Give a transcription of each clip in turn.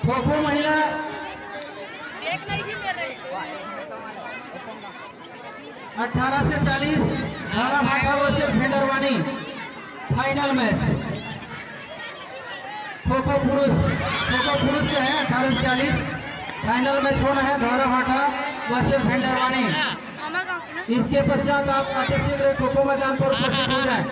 खो खो महिला 18 से 40 धारा भाटा versus Bhendarwani final match. Kho kho पुरुष के हैं 18 से 40 फाइनल मैच होना है धारा भाटा वर्सेस भेंडरवानी। इसके पश्चात आप आते शीघ्र खो खो मैदान पर उपस्थित हो जाए।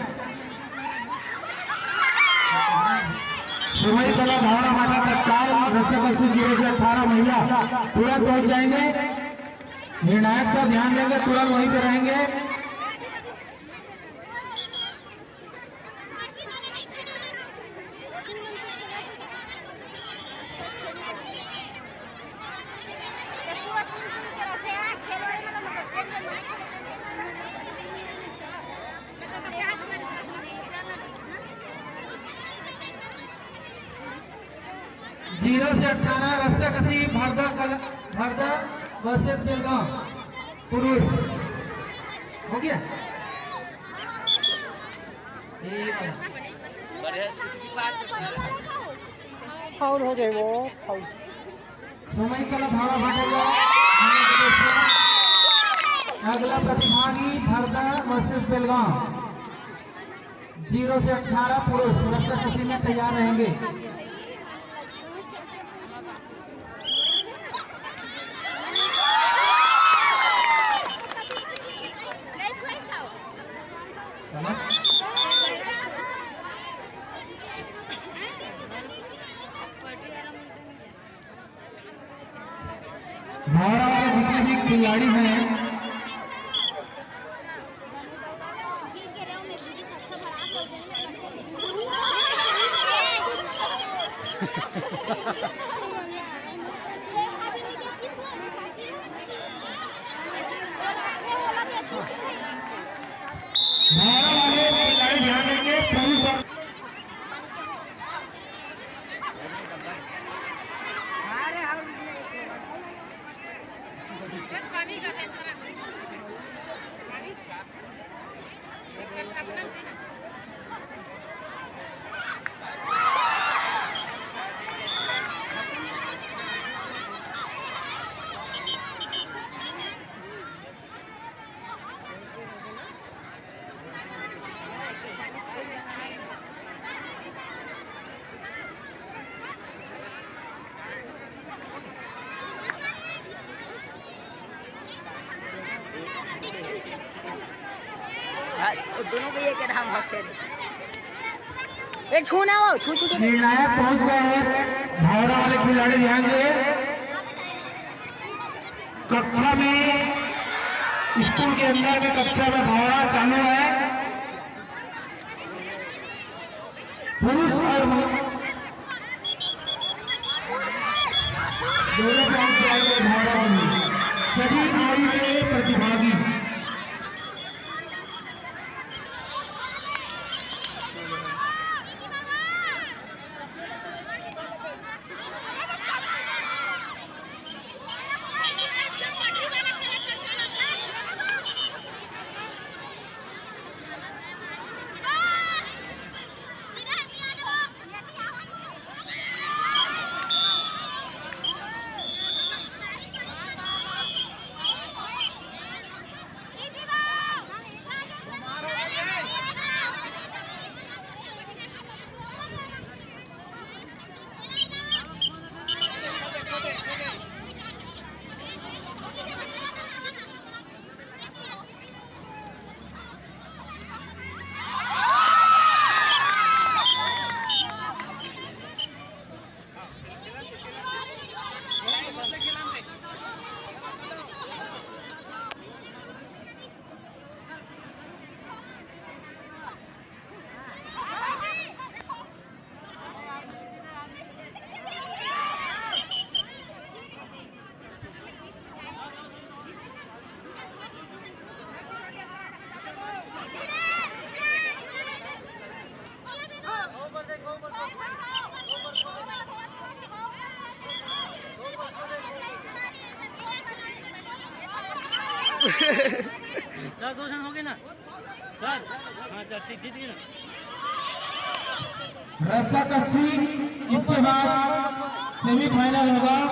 सुबह कला धारा भाटा तत्काल रस्सी 0 से 18 महिला तुरंत पहुंच जाएंगे। निर्णायक साहब ध्यान देंगे, तुरंत वहीं पे रहेंगे। जीरो से 18 रस्साकसी भरदा वर्सेस बेलगांव पुरुष हो गया। फाउल हो जाए वो फाउल। समय कला भाड़ा भाटेगा। अगला प्रतिभागी भरदा वर्सेस बेलगांव 0 से 18 पुरुष रस्साकसी में तैयार रहेंगे। धारा वाले जितने भी खिलाड़ी हैं ध्यान देंगे। पुरुष दोनों को ये के धाम होते हैं। एक छूना वो छू निर्णायक पहुंच गए हैं। धारा वाले खिलाड़ी ध्यान दें। कक्षा में स्कूल के अंदर में कक्षा में भाड़ा चालू है। पुरुष और दोनों काम से आए हुए भाड़ा सभी आयु के प्रतिभागी सर 2 रन हो गए ना सर। हाँ चल ठीक जीत गए ना। रस्साकसी इसके बाद सेमीफाइनल होगा